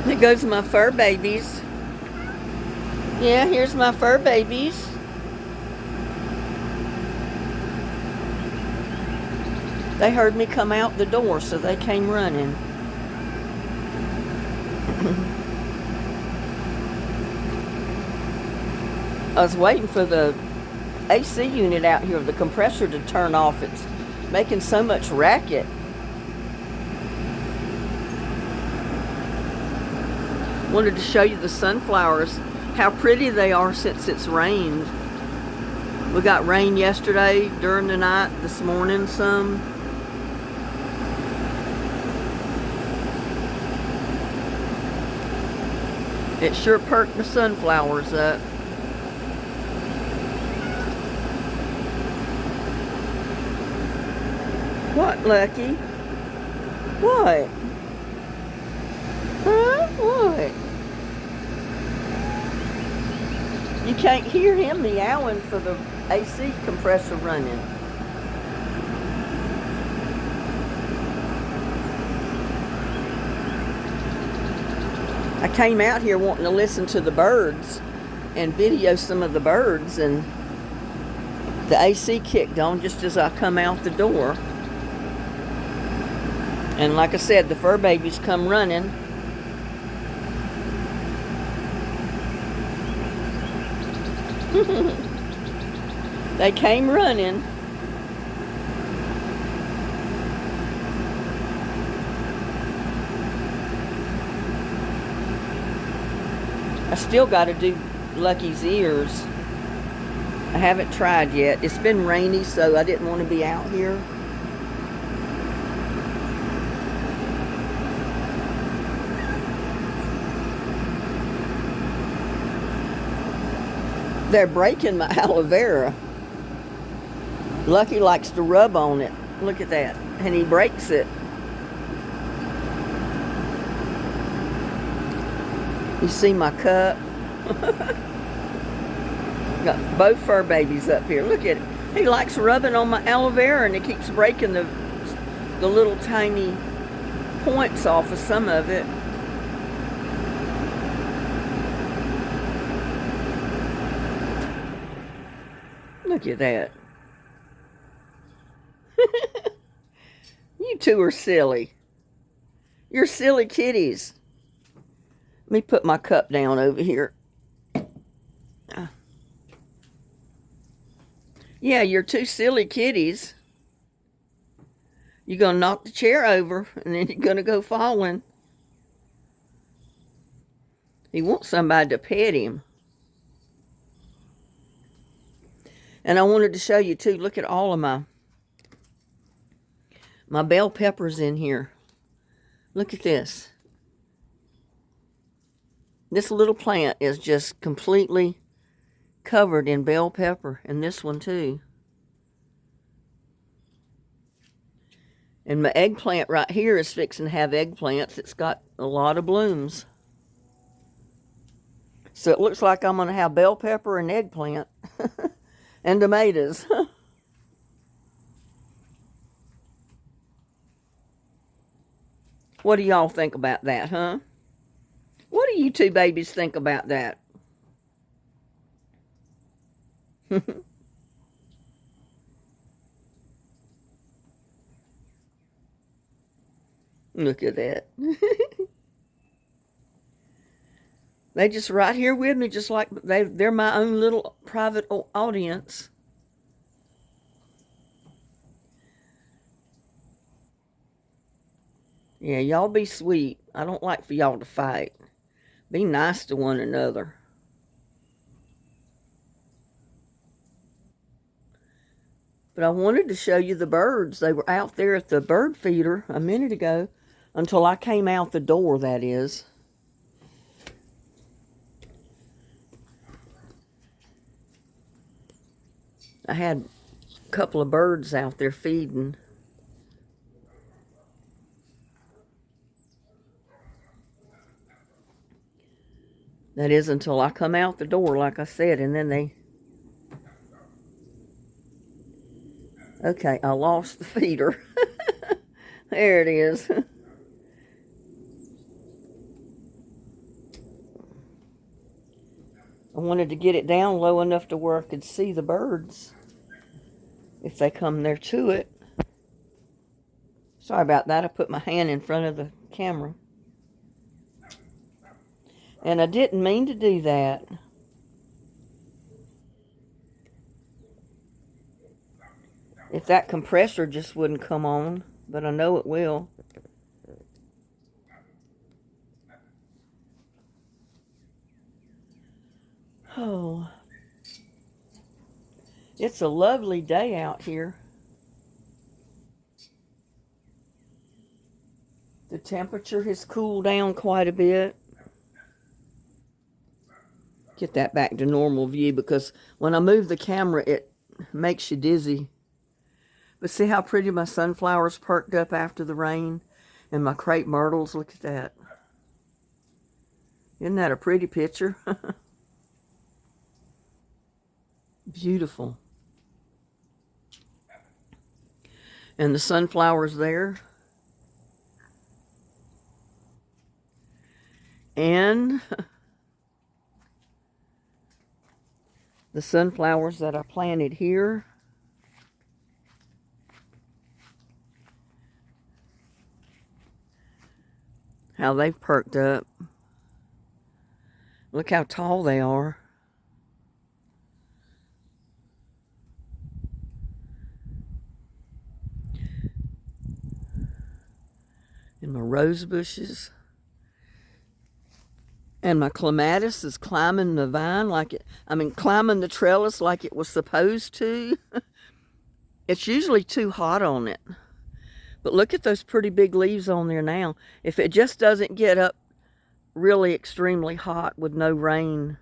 There goes my fur babies. Yeah, here's my fur babies. They heard me come out the door, so they came running. I was waiting for the AC unit out here, the compressor, to turn off. It's making so much racket. Wanted to show you the sunflowers, how pretty they are since it's rained. We got rain yesterday during the night, this morning some. It sure perked the sunflowers up. What, Lucky? What? Huh? What? You can't hear him meowing for the AC compressor running. I came out here wanting to listen to the birds and video some of the birds, and the AC kicked on just as I come out the door. And like I said, the fur babies come running. They came running. I still got to do Lucky's ears. I haven't tried yet. It's been rainy, so I didn't want to be out here. They're breaking my aloe vera. Lucky likes to rub on it. Look at that. And he breaks it. You see my cup? Got both fur babies up here. Look at it. He likes rubbing on my aloe vera, and he keeps breaking the little tiny points off of some of it. Look at that. You two are silly. You're silly kitties. Let me put my cup down over here. Yeah, you're two silly kitties. You're going to knock the chair over, and then you're going to go falling. He wants somebody to pet him. And I wanted to show you too, look at all of my bell peppers in here. Look at this. This little plant is just completely covered in bell pepper, and this one too. And my eggplant right here is fixing to have eggplants. It's got a lot of blooms. So it looks like I'm going to have bell pepper and eggplant. And tomatoes. What do y'all think about that, huh? What do you two babies think about that? Look at that. They just right here with me, just like they're my own little private audience. Yeah, y'all be sweet. I don't like for y'all to fight. Be nice to one another. But I wanted to show you the birds. They were out there at the bird feeder a minute ago, until I came out the door, that is. I had a couple of birds out there feeding. That is until I come out the door, like I said, and then they... Okay, I lost the feeder. There it is. I wanted to get it down low enough to where I could see the birds if they come there to it. Sorry about that. I put my hand in front of the camera. And I didn't mean to do that. If that compressor just wouldn't come on, but I know it will. Oh, it's a lovely day out here. The temperature has cooled down quite a bit. Get that back to normal view, because when I move the camera, it makes you dizzy. But see how pretty my sunflowers perked up after the rain? And my crepe myrtles, look at that. Isn't that a pretty picture? Beautiful. And the sunflowers there. And the sunflowers that I planted here. How they've perked up. Look how tall they are. And my rose bushes. And my clematis is climbing the vine climbing the trellis like it was supposed to. It's usually too hot on it. But look at those pretty big leaves on there now. If it just doesn't get up really extremely hot with no rain,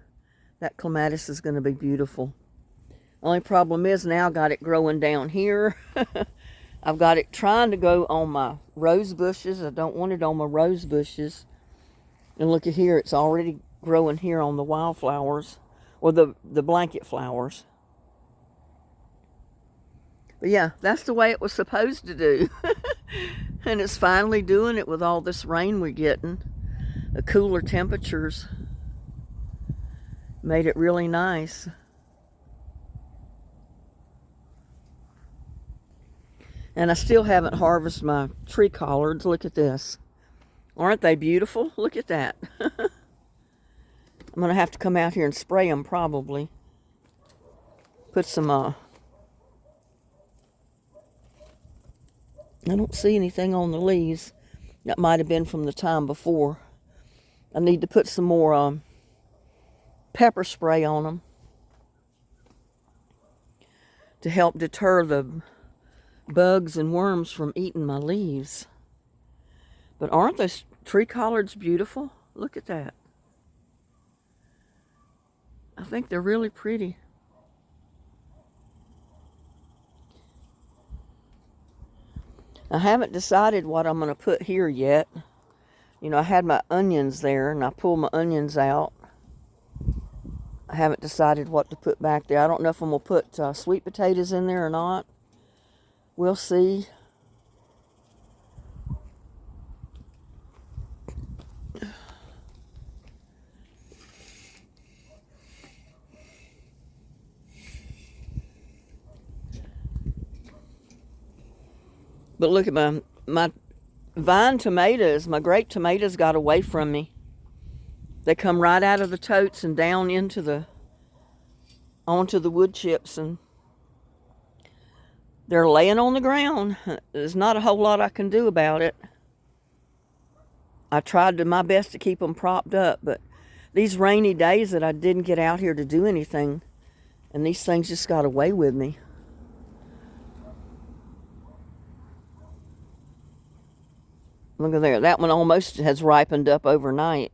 that clematis is going to be beautiful. Only problem is now I got it growing down here. I've got it trying to go on my rose bushes. I don't want it on my rose bushes. And look at here, it's already growing here on the wildflowers, or the blanket flowers. But yeah, that's the way it was supposed to do. And it's finally doing it with all this rain we're getting. The cooler temperatures made it really nice. And I still haven't harvested my tree collards. Look at this. Aren't they beautiful? Look at that. I'm going to have to come out here and spray them probably. Put some, I don't see anything on the leaves. That might have been from the time before. I need to put some more pepper spray on them to help deter the bugs and worms from eating my leaves. But aren't those tree collards beautiful? Look at that. I think they're really pretty. I haven't decided what I'm going to put here yet. You know, I had my onions there, and I pulled my onions out. I haven't decided what to put back there. I don't know if I'm going to put sweet potatoes in there or not. We'll see. But look at my vine tomatoes, my grape tomatoes got away from me. They come right out of the totes and down onto the wood chips, and they're laying on the ground. There's not a whole lot I can do about it. I tried my best to keep them propped up, but these rainy days that I didn't get out here to do anything, and these things just got away with me. Look at there. That one almost has ripened up overnight,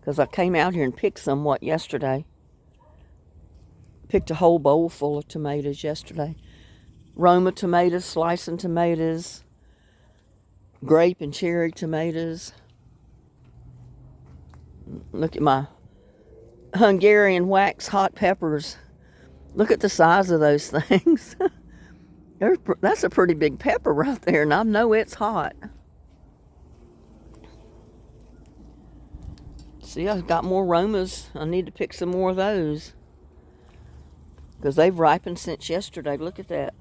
because I came out here and picked somewhat yesterday. Picked a whole bowl full of tomatoes yesterday. Roma tomatoes, slicing tomatoes, grape and cherry tomatoes. Look at my Hungarian wax hot peppers. Look at the size of those things. That's a pretty big pepper right there, and I know it's hot. See, I've got more Romas. I need to pick some more of those. Because they've ripened since yesterday. Look at that.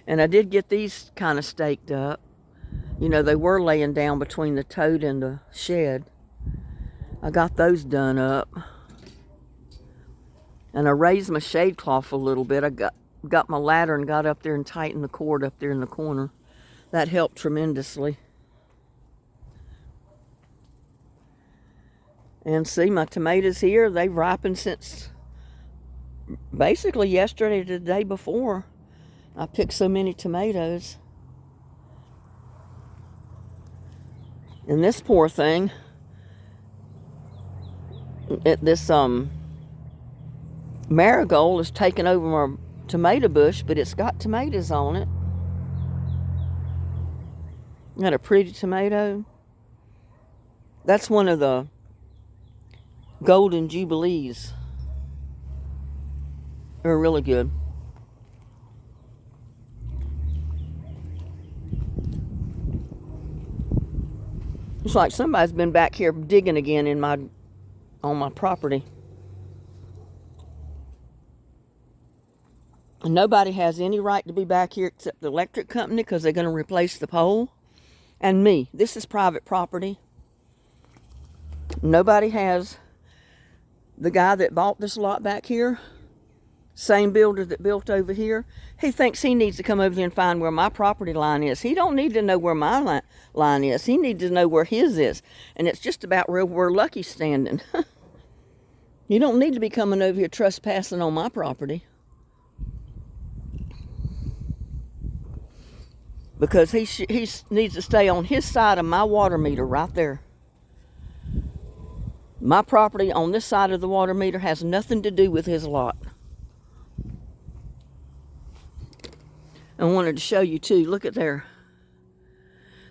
And I did get these kind of staked up. You know, they were laying down between the tote and the shed. I got those done up. And I raised my shade cloth a little bit. I got my ladder and got up there and tightened the cord up there in the corner. That helped tremendously. And see, my tomatoes here, they've ripened since basically yesterday to the day before. I picked so many tomatoes. And this poor thing, this marigold is taking over my tomato bush, but it's got tomatoes on it. Got a pretty tomato. That's one of the Golden Jubilees. They're really good. It's like somebody's been back here digging again on my property. And nobody has any right to be back here except the electric company, because they're going to replace the pole. And me. This is private property. Nobody has. The guy that bought this lot back here, same builder that built over here, he thinks he needs to come over there and find where my property line is. He don't need to know where my line is. He needs to know where his is. And it's just about where Lucky's standing. You don't need to be coming over here trespassing on my property. Because he needs to stay on his side of my water meter right there. My property on this side of the water meter has nothing to do with his lot. I wanted to show you too. Look at there.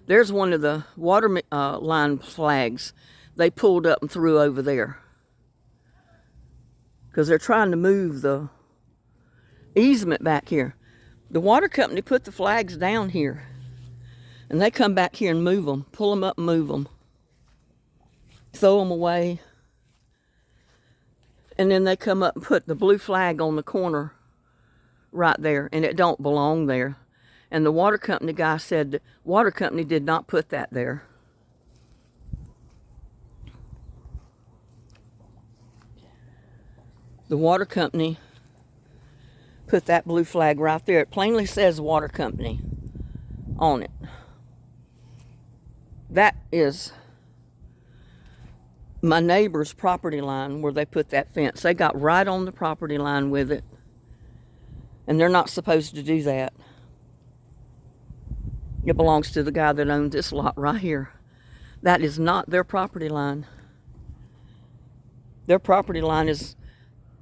There's one of the water line flags they pulled up and threw over there. Because they're trying to move the easement back here. The water company put the flags down here. And they come back here and move them. Pull them up and move them. Throw them away. And then they come up and put the blue flag on the corner right there. And it don't belong there. And the water company guy said the water company did not put that there. The water company put that blue flag right there. It plainly says water company on it. That is my neighbor's property line where they put that fence. They got right on the property line with it. And they're not supposed to do that. It belongs to the guy that owns this lot right here. That is not their property line. Their property line is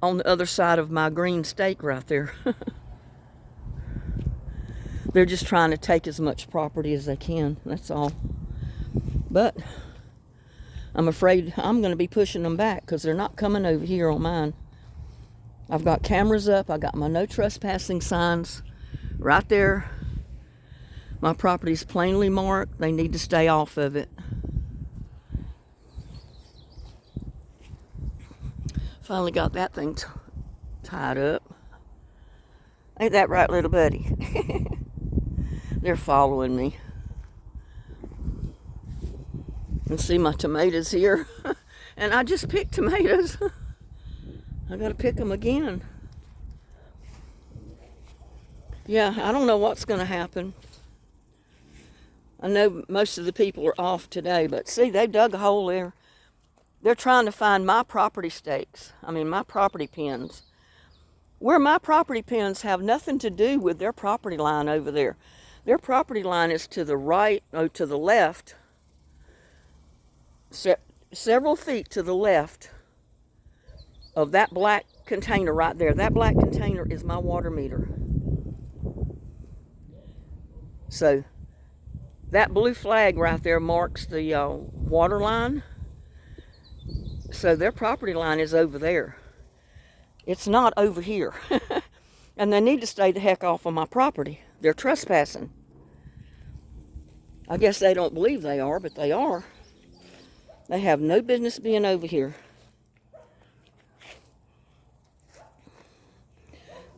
on the other side of my green stake right there. They're just trying to take as much property as they can. That's all. But I'm afraid I'm going to be pushing them back because they're not coming over here on mine. I've got cameras up. I got my no trespassing signs right there. My property's plainly marked. They need to stay off of it. Finally got that thing tied up. Ain't that right, little buddy? They're following me. And see my tomatoes here. And I just picked tomatoes. I gotta pick them again. Yeah, I don't know what's gonna happen. I know most of the people are off today, but see, they dug a hole there. They're trying to find my property stakes. I mean, my property pins. Where my property pins have nothing to do with their property line over there. Their property line is to the right, or to the left. Several feet to the left of that black container right there. That black container is my water meter. So that blue flag right there marks the water line. So their property line is over there. It's not over here. And they need to stay the heck off of my property. They're trespassing. I guess they don't believe they are, but they are. They have no business being over here.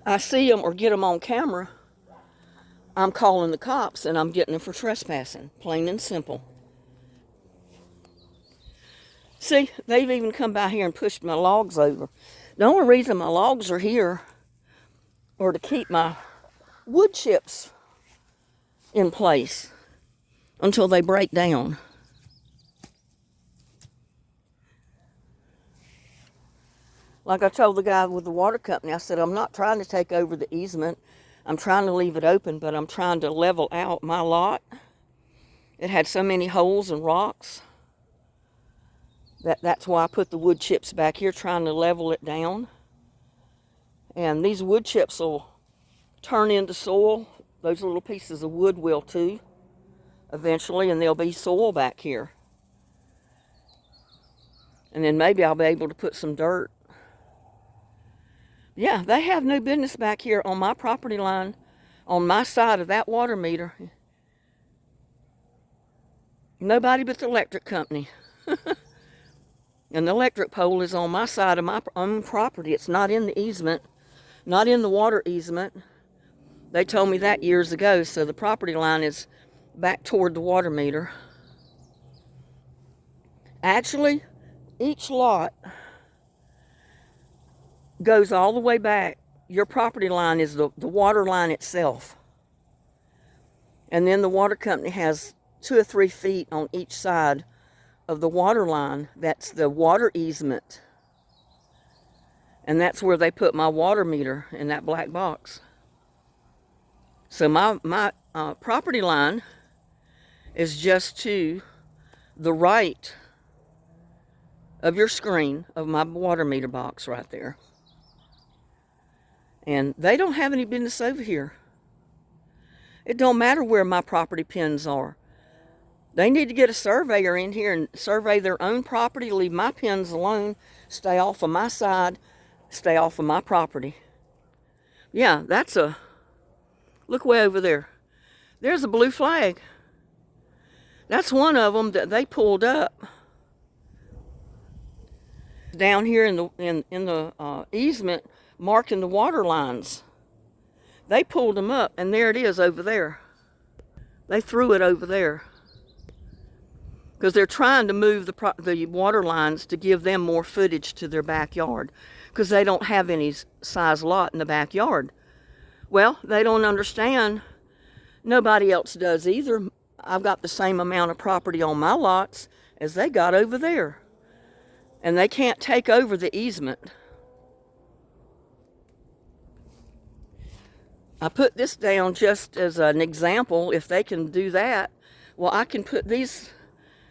I see them or get them on camera, I'm calling the cops and I'm getting them for trespassing, plain and simple. See, they've even come by here and pushed my logs over. The only reason my logs are here are to keep my wood chips in place until they break down. Like I told the guy with the water company, I said, I'm not trying to take over the easement. I'm trying to leave it open, but I'm trying to level out my lot. It had so many holes and rocks. That's why I put the wood chips back here, trying to level it down. And these wood chips will turn into soil. Those little pieces of wood will too, eventually, and there'll be soil back here. And then maybe I'll be able to put some dirt. Yeah, they have no business back here on my property line, on my side of that water meter. Nobody but the electric company. And the electric pole is on my side of my own property. It's not in the easement, not in the water easement. They told me that years ago, so the property line is back toward the water meter. Actually, each lot goes all the way back. Your property line is the water line itself. And then the water company has 2 or 3 feet on each side of the water line. That's the water easement. And that's where they put my water meter, in that black box. So my property line is just to the right of your screen of my water meter box right there. And they don't have any business over here. It don't matter where my property pins are. They need to get a surveyor in here and survey their own property, leave my pins alone, stay off of my side, stay off of my property. Yeah, that's a, look way over there. There's a blue flag. That's one of them that they pulled up. Down here in the easement, marking the water lines. They pulled them up, and there it is over there. They threw it over there because they're trying to move the water lines to give them more footage to their backyard, because they don't have any size lot in the backyard. Well, they don't understand. Nobody else does either. I've got the same amount of property on my lots as they got over there, and they can't take over the easement. I put this down just as an example. If they can do that, well, I can put these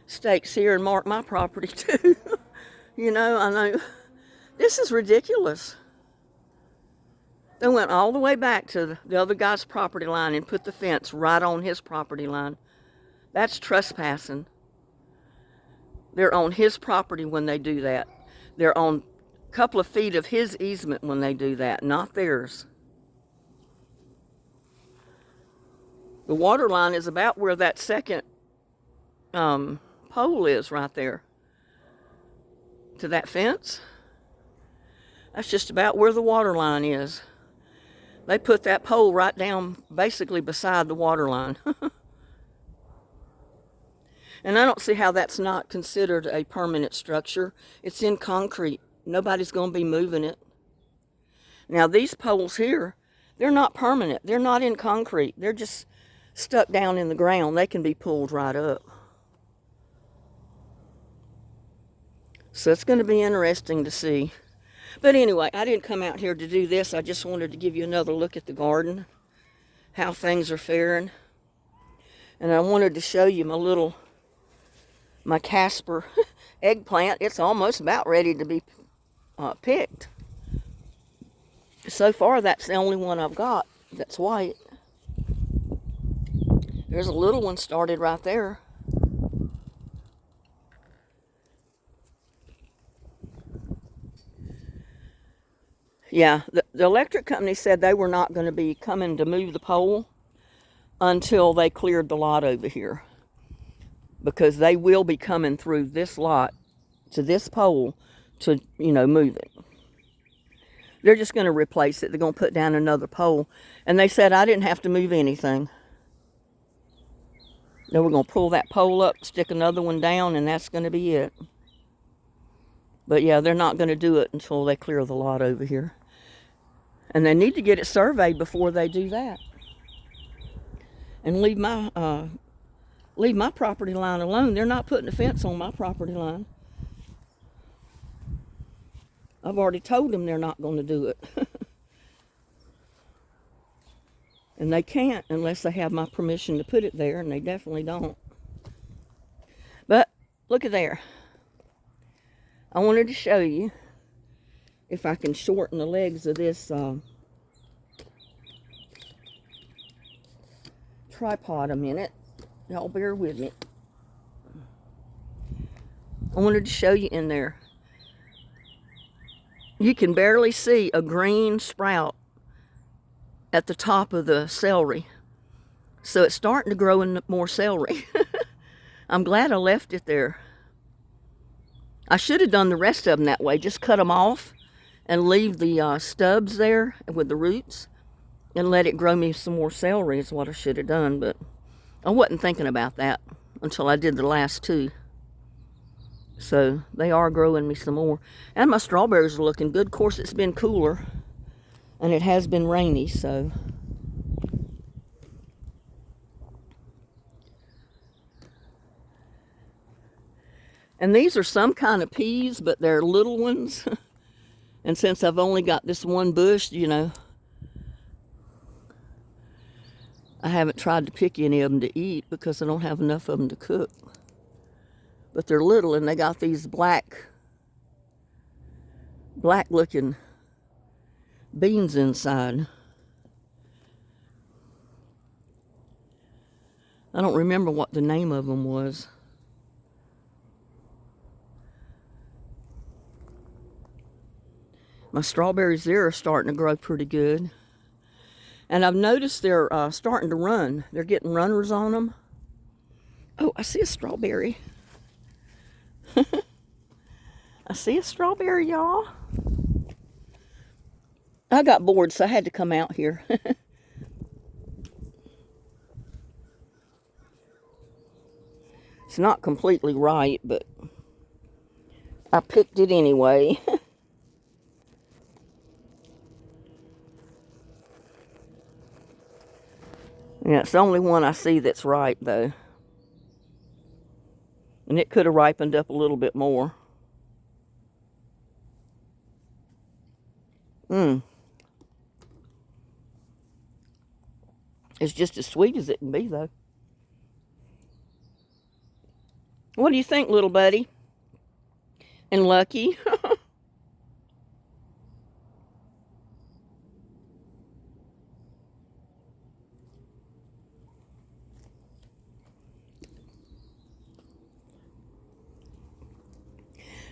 stakes here and mark my property too. You know, I know. This is ridiculous. They went all the way back to the other guy's property line and put the fence right on his property line. That's trespassing. They're on his property when they do that. They're on a couple of feet of his easement when they do that, not theirs. The water line is about where that second pole is right there. To that fence. That's just about where the water line is. They put that pole right down basically beside the water line. And I don't see how that's not considered a permanent structure. It's in concrete. Nobody's going to be moving it. Now these poles here, they're not permanent. They're not in concrete. They're just stuck down in the ground. They can be pulled right up. So it's going to be interesting to see. But anyway, I didn't come out here to do this. I just wanted to give you another look at the garden, how things are faring. And I wanted to show you my Casper eggplant. It's almost about ready to be picked. So far, that's the only one I've got that's white. There's a little one started right there. Yeah, the electric company said they were not going to be coming to move the pole until they cleared the lot over here. because they will be coming through this lot to this pole to, you know, move it. They're just going to replace it. They're going to put down another pole. And they said I didn't have to move anything. Then we're going to pull that pole up, stick another one down, and that's going to be it. But yeah, they're not going to do it until they clear the lot over here. And they need to get it surveyed before they do that. And leave my property line alone. They're not putting a fence on my property line. I've already told them they're not going to do it. And they can't unless they have my permission to put it there, and they definitely don't. But look at there. I wanted to show you if I can shorten the legs of this tripod a minute. Y'all bear with me. I wanted to show you in there. You can barely see a green sprout at the top of the celery. So it's starting to grow in more celery. I'm glad I left it there. I should have done the rest of them that way. Just cut them off and leave the stubs there with the roots and let it grow me some more celery is what I should have done. But I wasn't thinking about that until I did the last two. So they are growing me some more. And my strawberries are looking good. Of course, it's been cooler. And it has been rainy, so. And these are some kind of peas, but they're little ones. And since I've only got this one bush, you know, I haven't tried to pick any of them to eat because I don't have enough of them to cook. But they're little, and they got these black looking beans inside. I don't remember what the name of them was. My strawberries there are starting to grow pretty good. And I've noticed they're starting to run. They're getting runners on them. Oh, I see a strawberry. I see a strawberry, y'all. I got bored, so I had to come out here. It's not completely right, but I picked it anyway. Yeah, it's the only one I see that's right, though. And it could have ripened up a little bit more. It's just as sweet as it can be, though. What do you think, little buddy? And Lucky?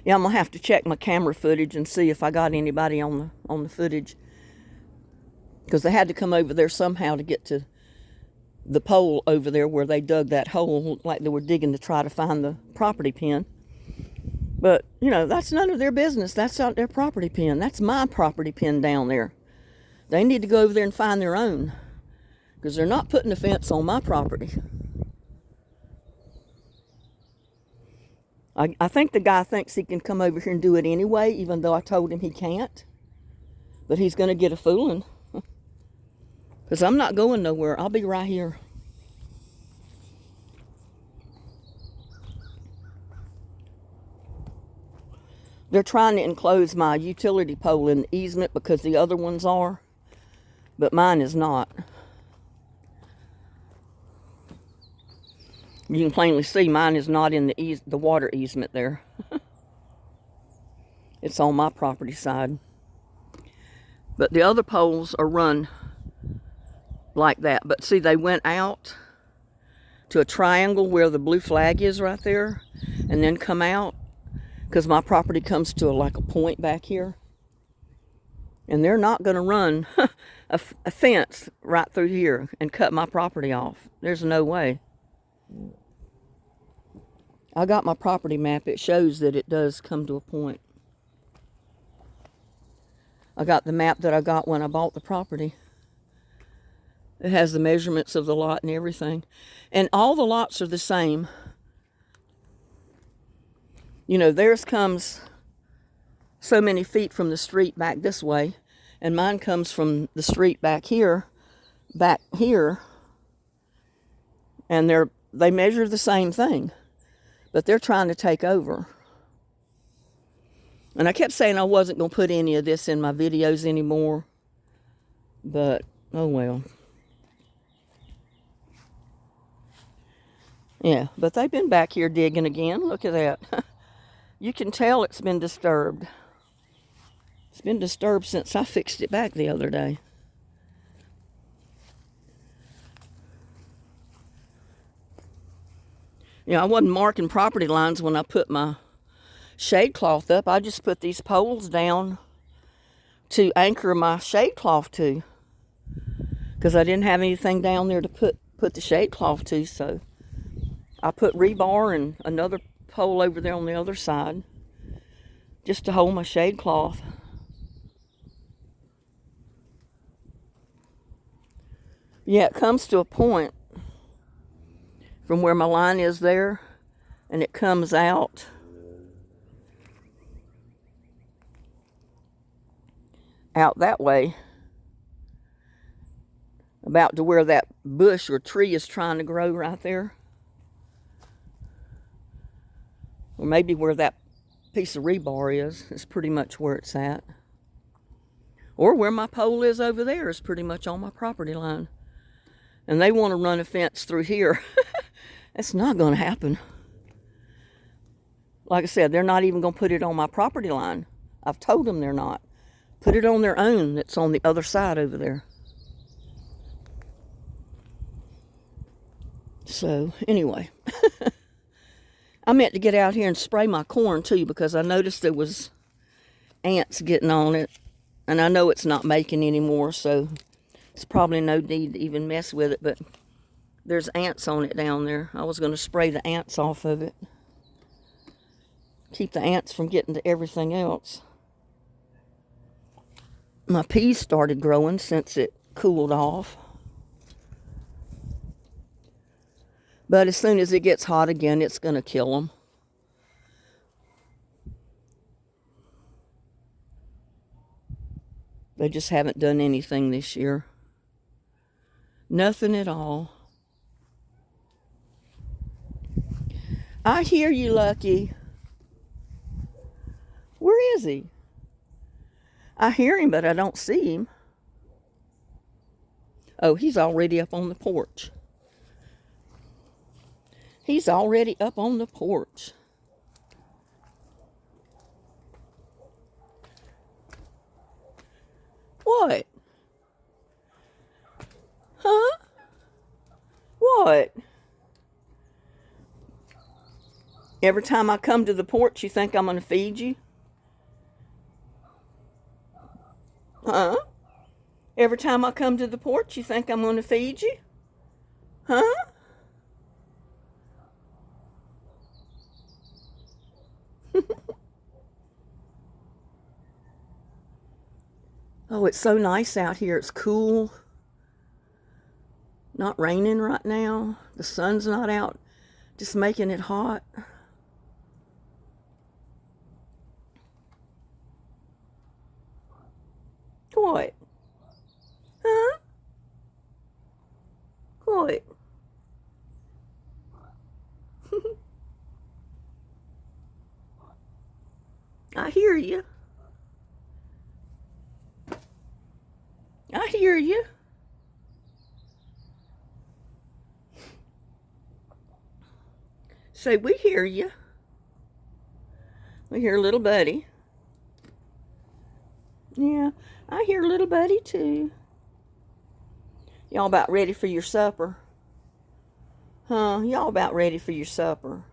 Yeah, I'm gonna have to check my camera footage and see if I got anybody on the footage, because they had to come over there somehow to get to the pole over there where they dug that hole, like they were digging to try to find the property pin. But you know, that's none of their business. That's not their property pin. That's my property pin down there. They need to go over there and find their own, because they're not putting a fence on my property. I think the guy thinks he can come over here and do it anyway, even though I told him he can't. But he's going to get a fooling. Because I'm not going nowhere. I'll be right here. They're trying to enclose my utility pole in the easement because the other ones are. But mine is not. You can plainly see mine is not in the water easement there. It's on my property side. But the other poles are run like that. But see, they went out to a triangle where the blue flag is right there, and then come out, because my property comes to like a point back here. And they're not going to run a fence right through here and cut my property off. There's no way. I got my property map. It shows that it does come to a point. I got the map that I got when I bought the property. It has the measurements of the lot and everything. And all the lots are the same. You know, theirs comes so many feet from the street back this way, and mine comes from the street back here, and they measure the same thing, but they're trying to take over. And I kept saying I wasn't going to put any of this in my videos anymore, but oh well. Yeah, but they've been back here digging again. Look at that. You can tell it's been disturbed. It's been disturbed since I fixed it back the other day. You know, I wasn't marking property lines when I put my shade cloth up. I just put these poles down to anchor my shade cloth to, because I didn't have anything down there to put the shade cloth to, so I put rebar and another pole over there on the other side just to hold my shade cloth. Yeah, it comes to a point from where my line is there, and it comes out that way, about to where that bush or tree is trying to grow right there. Or maybe where that piece of rebar is pretty much where it's at. Or where my pole is over there is pretty much on my property line. And they want to run a fence through here. That's not going to happen. Like I said, they're not even going to put it on my property line. I've told them they're not. Put it on their own that's on the other side over there. So, anyway. I meant to get out here and spray my corn too, because I noticed there was ants getting on it. And I know it's not making anymore, so it's probably no need to even mess with it, but there's ants on it down there. I was going to spray the ants off of it. Keep the ants from getting to everything else. My peas started growing since it cooled off. But as soon as it gets hot again, it's going to kill them. They just haven't done anything this year. Nothing at all. I hear you, Lucky. Where is he? I hear him, but I don't see him. Oh, he's already up on the porch. He's already up on the porch. What? Huh? What? Every time I come to the porch, you think I'm going to feed you? Huh? Every time I come to the porch, you think I'm going to feed you? Huh? Oh, it's so nice out here. It's cool. Not raining right now. The sun's not out, just making it hot. What? Huh? What? I hear you. I hear you. Say, we hear you. We hear little buddy. Yeah, I hear little buddy too. Y'all about ready for your supper? Huh? Y'all about ready for your supper?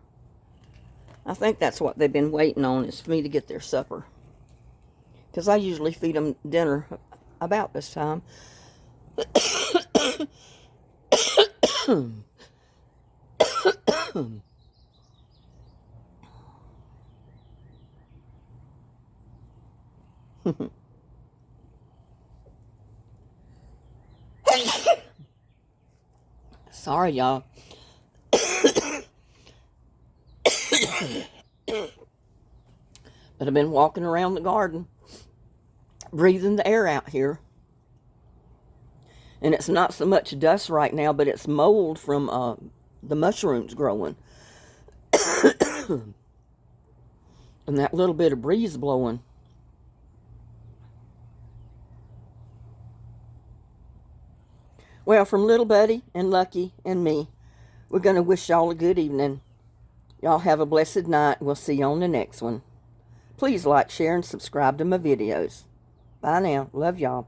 I think that's what they've been waiting on, is for me to get their supper. Because I usually feed them dinner about this time. Sorry, y'all. But I've been walking around the garden, breathing the air out here. And it's not so much dust right now, but it's mold from the mushrooms growing. And that little bit of breeze blowing. Well, from Little Buddy and Lucky and me, we're going to wish y'all a good evening. Y'all have a blessed night. We'll see you on the next one. Please like, share, and subscribe to my videos. Bye now. Love y'all.